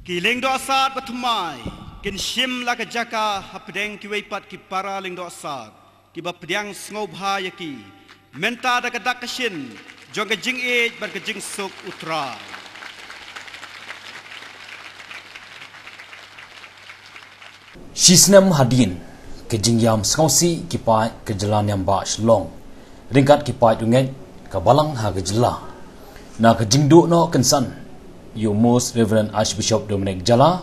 Kiling do asad batumai kin shim la ka jaka hapdeng ki weipat ki para ling do asad ki bapdiang ngobha yaki menta da ka dakashin jong ka jing e bar ka jing suk utra Shisnam hadin ke jingyam skausi ki pai ke jalan yang ba shlong ringkat ki pai dungai ka balang ha ke jela na ke jingdu no kensan Your Most Reverend Archbishop Dominic Jala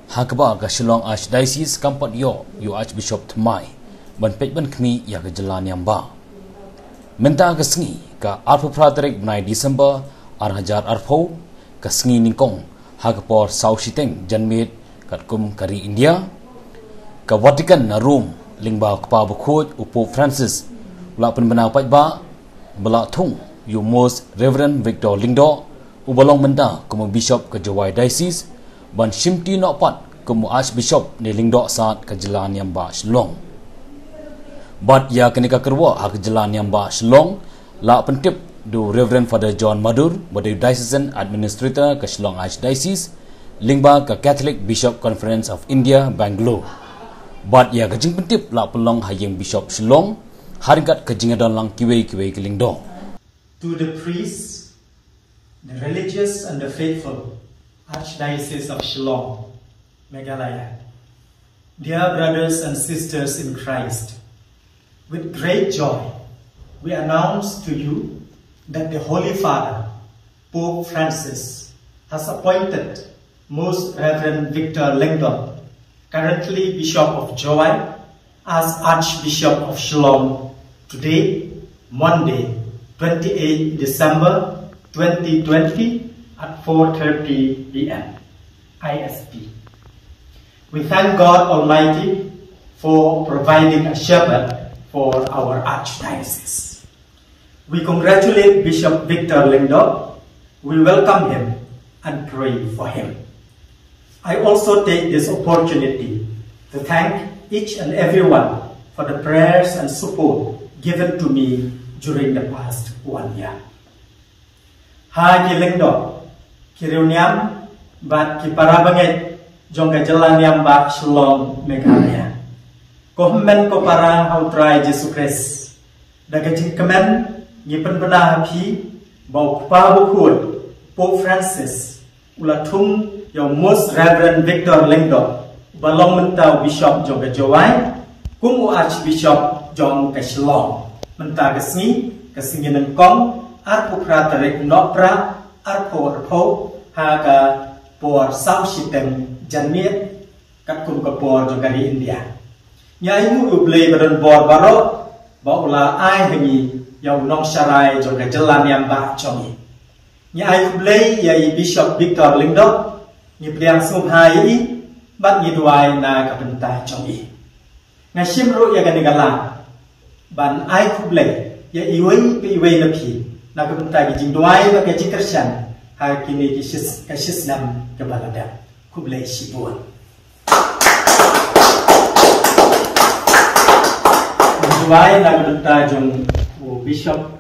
hakba ka Shillong Archdiocese kampat yo Archbishop Tmai ban pej ban kmi ya ke jalan yang ba menta ka sngi ka arpu praterik benai Disember arhajar arpho ka sngi ningkong hakpor Saushiteng janmit kat kum kari India ka Vatican na Rome lingba kpa bukhoj upo Francis la pen bana paj ba bala thung Your Most Reverend Victor Lingdo ubalong menda kumu Bishop ke Jawai Diocese ban shimti no pat kumu Archbishop ni Lingdo saat ke jalan yang ba Shlong bat ya kenika kerwa ha ke jalan yang ba Shlong la pentip do Reverend Father John Madur bade Diocesan Administrator ke Shlong Archdiocese lingba ke Catholic Bishop Conference of India Bangalore bat ya ke jing pentip la pelong hayeng Bishop Shlong haringkat ke jingadon lang kiwe ke Lingdo to the priests, the religious and the faithful Archdiocese of Shillong, Meghalaya. Dear brothers and sisters in Christ, with great joy, we announce to you that the Holy Father, Pope Francis, has appointed Most Reverend Victor Lingdo, currently Bishop of Jawai, as Archbishop of Shillong today, Monday, 28 December 2020 at 4:30 p.m. IST. We thank God Almighty for providing a shepherd for our Archdiocese. We congratulate Bishop Victor Lingdo. We welcome him and pray for him. I also take this opportunity to thank each and everyone for the prayers and support given to me during the past 1 year. Ha ki Lingdo, ki reuniam, bat ki parabanget, jong ka jalan yang ba Shillong Meghalaya. Ko men ko parang hautrai Jesu Christ. Daga jing kemen, ngipen benah pi, bau pa bukhud, Pope Francis, ulatung Your Most Reverend Victor Lingdo, balong mentau Bishop jong ka Jawai, kumu Archbishop jong ka Shillong. Menta kesini nengkong arpu praterik nopra arpo haga por Saushiteng janmit kat kum kapor jogari India. Nyai mu ublei badan bor baro baula ai hengi yau nong sarai joga jalan yang ba chongi. Nyai ublei yai Bishop Victor Lingdo ni priang sum hai bat ni duai na kapenta chongi. Ngasim ru ya ganigala ban ai kublai ya iwei na pi na kapenta gi jingduai ba ke jikersan ha kini ki shisnam ke balada kublai sibun duai na kapenta jong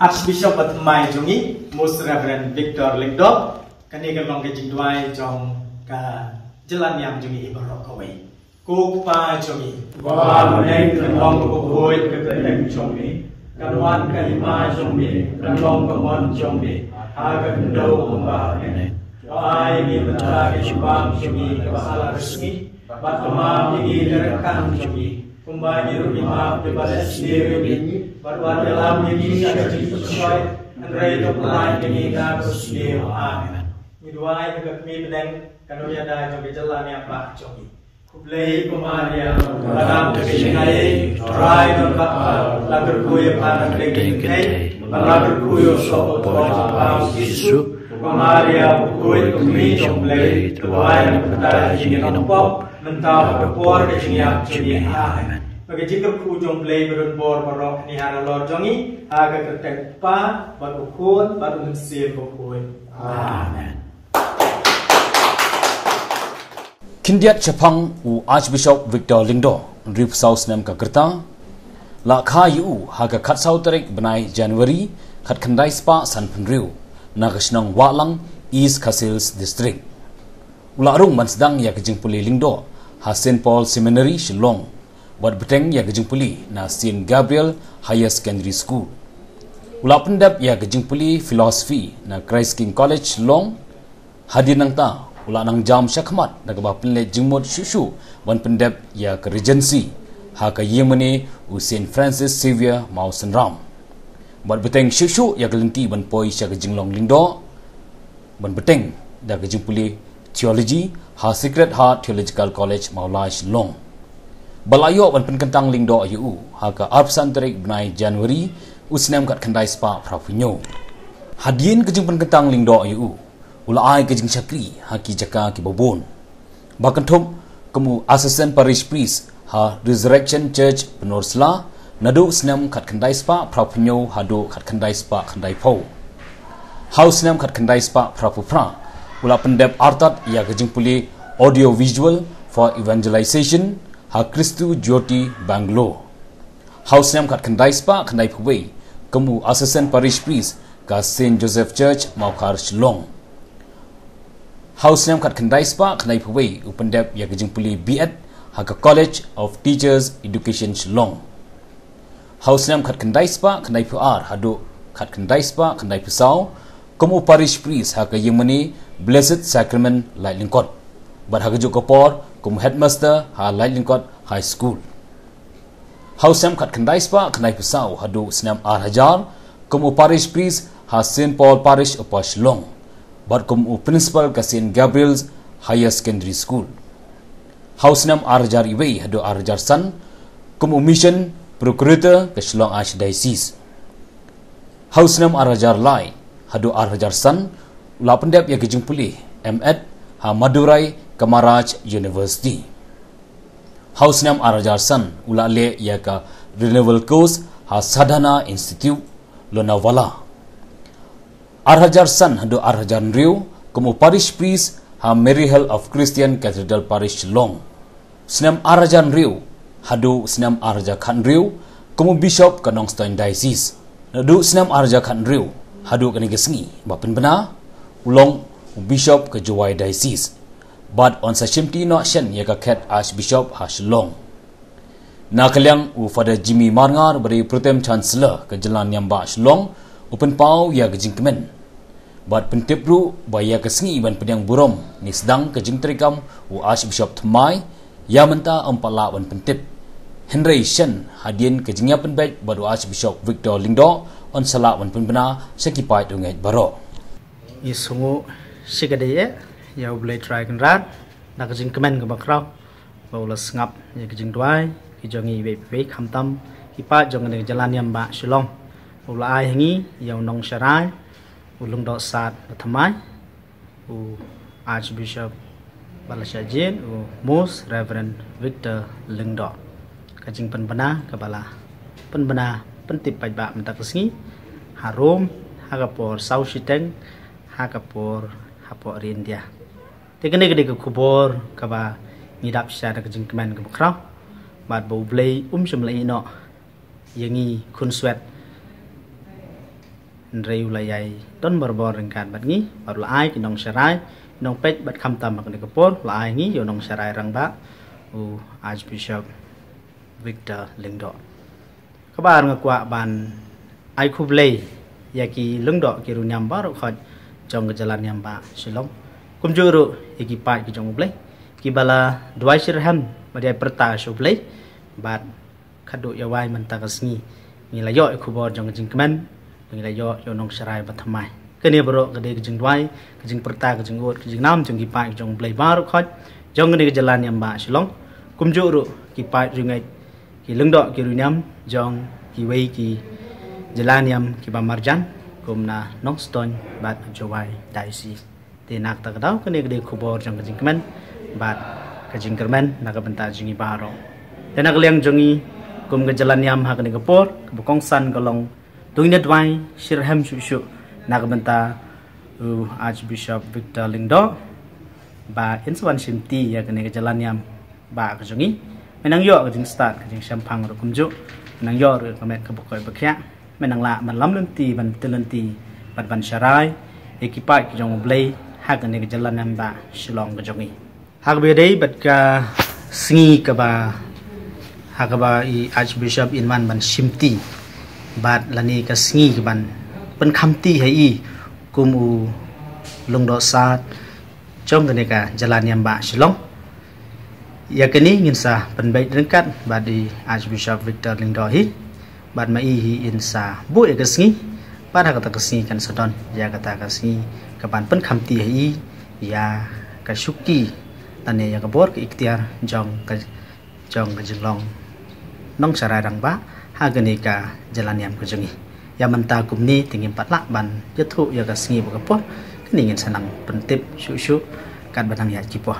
Archbishop Atmai jongi Most Reverend Victor Lingdo kani ka long ke jingduai jong ka jalan yang jongi barokawai Kuk pa jongi, wah meneng kelong kukui kekeleng jongi, kanuan kelima jongi, kelong kemon jongi, harga kendau kembali ini. Wah ini bentar kecubang jongi kebahala resmi, bat kemam ini direkam jongi, kembali rumah daripada sendiri ini, baru dalam ini ada sesuai, andai kepulauan ini nak sendiri. Amin. Ini dua yang kami meneng kanuan ada jongi jalan yang bah jongi. Kublai Kumaria, Madam Kishinai, Rai Nurkapa, Lager Kuya Panak Dengkei, Lager Kuyo Sopo Pau Isu, Kumaria, Kuy Kumi Jomblai, Tuai Nukata Jingin Pop, Mentah Kapor Kishiyak Jingin Amen. Bagi jika ku Jomblai berunbor barok ni hara lor jongi, aga ketek pa, baru kun, baru mensir bukun. Amen. Kindiat Chapang u Archbishop Victor Lingdo Rip South Nem ka kerta la kha yu ha ka khat sau tarik benai January khat khandai spa san phnriu na kashnang walang East Khasils district Ularung man sedang ya kejing puli lingdo ha St. Paul Seminary Shillong. Buat beteng ya kejing puli na St. Gabriel Higher Secondary School. Ular pendap ya kejing puli filosofi na Christ King College Shillong. Hadir nang ta ular nang jam syakmat na kebah penlet jengmut syushu wan pendap ya ke Regency ha ke Yemeni u St. Francis Xavier Mau Senram. Buat beteng syushu ya kelenti ban poi sya kejing long lingdo. Ban beteng da kejing puli Theology ha Sacred Heart Theological College Maulai Shillong. Balayo ban penkentang lingdo yu ha ka Arpsan Tarik Benai Januari usnem kat kendai spa prapunyo. Hadien kejing penkentang lingdo yu ulai kejing syakri ha ki jaka ki bobon. Bahkan thum kemu Assistant Parish Priest ha Resurrection Church Penorsla nadu snem kat kendai spa prapunyo hadu kat kendai spa kendai pau. House snem kat kendai spa prapupra ula pendep artat ya kejing puli audio visual for evangelization ha Kristu Jyoti Bangalore. House nam kat kendai spa kendai phuwei kemu Assistant Parish Priest ka St. Joseph Church Maukar Shillong. House nam kat kendai spa kendai phuwei upendep ya kejing puli BEd ha ka College of Teachers Education Shillong. House nam kat kendai spa kendai puar hadu kat kendai spa kendai pusau kemu Parish Priest ha ka Yemeni Blessed Sacrament Lightling-kot. Bat ha ka jokopor kemu Headmaster ha Lightling-kot High School. House nam kat kendai spa kendai pusau hadu senam Hajar kemu Parish Priest ha St. Paul Parish Upper Shillong. Bat kemu Principal ka St. Gabriel's Higher Secondary School. House nam Hajar iwei hadu Hajar San kemu Mission Procurator ke Shillong Archdiocese. House nam Hajar Lai hadu Hajar San ula pendep ya kejing pulih MEd ha Madurai Kamaraj University. House nam Hajar San ula le ya ka Renewal Course ha Sadhana Institute Lonavala. Hajar San hadu Hajar Riu kemu Parish Priest ha Maryhill of Christian Cathedral Parish Shillong. Senam Hajar Riu hadu senam Hajar Khan Riu kemu Bishop ka Nongstoin Diocese. Nadu senam Hajar Khan Riu hadu kani gesngi bapen bena ulong Bishop ke Juwai Diocese. But on sa shimti no shen ya ka Ket Archbishop ha Shillong. Na kaliang u Father Jimmy Marngar beri Protem Chancellor ke Jalan Nyamba Shillong open pau ya ke jingkemen. But pentipru ba ya ke sengi ban pediang burom ni sedang ke jingtrikam u Archbishop Thmai ya menta empala ban pentip. Henry Shen hadien ke jingya penbet badu Archbishop Victor Lingdo on sala ban penbena sekipai dungai baro. Isungu sikadeye ya boleh try kan rat nak jing kemen ke bakrau baula sengap ya jing duai ki jongi we khamtam ki pa jong ne jalan Nyamba Shillong ula ai hangi ya nong sharai ulung do sat thamai u Archbishop Balasajin u Most Reverend Victor Lingdo ka jing penbena ka bala penbena pentip pai ba mentak sengi harum hagapor sau siteng hakapor hapor India. Tekene gede ke kubor kaba ngidap syada ke jingkemen ke bakrau bad bau blay semlai no yangi kun swet ndrei ulayai ton berbor rengkat bad ngi baru lai ki nong syarai nong pet bad khamtam ke kupor lai ngi yo nong syarai rang ba u Archbishop Victor Lingdo kabar ngakwa ban ai kublay yaki Lingdo ki ru Nyamba ro khot jong ke Jalan Nyamba Shillong kumjuru iki pai ki jong blai ki bala dwai sirham badai perta shu blai bat khadu ya wai man ta kasngi ni la yo ku bor jong jing kemen ni la yo nong sharai bat thamai kene bro gede ki jing dwai ki jing perta ki jing ot ki jing nam jong ki pai ki jong blai bar khot jong ni ke Jalan Nyamba Shillong kumjuru ki pai ringai ki Lingdo ki ru nyam jong ki wei ki Jalan Nyam ki ba marjan kumna Nongstoin bat Juwai Diocese nak tak tahu kene gede kubor jong kejing kemen bat kejing kermen nak benta jingi baro dan nak liang jongi kum ke Jalan Nyam ha kene kepor kebukong san kolong tuine dwai sirham shu nak benta Archbishop Victor Lingdo ba insuan simti ya kene ke Jalan Nyam ba ke jongi menang yo kejing start kejing sampang ro kumju menang yo ro kemet kebukoi bekya menang la man lam lenti ban telenti bat ban syarai ekipai ki jong blai hak ni ke jalan yang ba Shillong ke jongi hak bedai bat ka sngi ka ba hak ba i Archbishop Inman ban Shimti bat lani ka sngi ka ban pen khamti hai kumu lungdo sat trong ke ni ka jalan yang ba Shillong ya kini ngin sa penbaik rengkat badi Archbishop Victor Lingdo hi bad mai hi insa bu ya kesngi pada kata kesngi kan sedon ya kata kesngi kapan pen khamti hi ya kasuki tane ya kabor ke ikhtiar jong ke jenglong nong sarai rang ba ha gani ka jalan yam ke jengi ya menta kumni tingin patlak ban yathu ya kesngi bu kapor kini ngin sanang pentip syu kat banang ya kipoh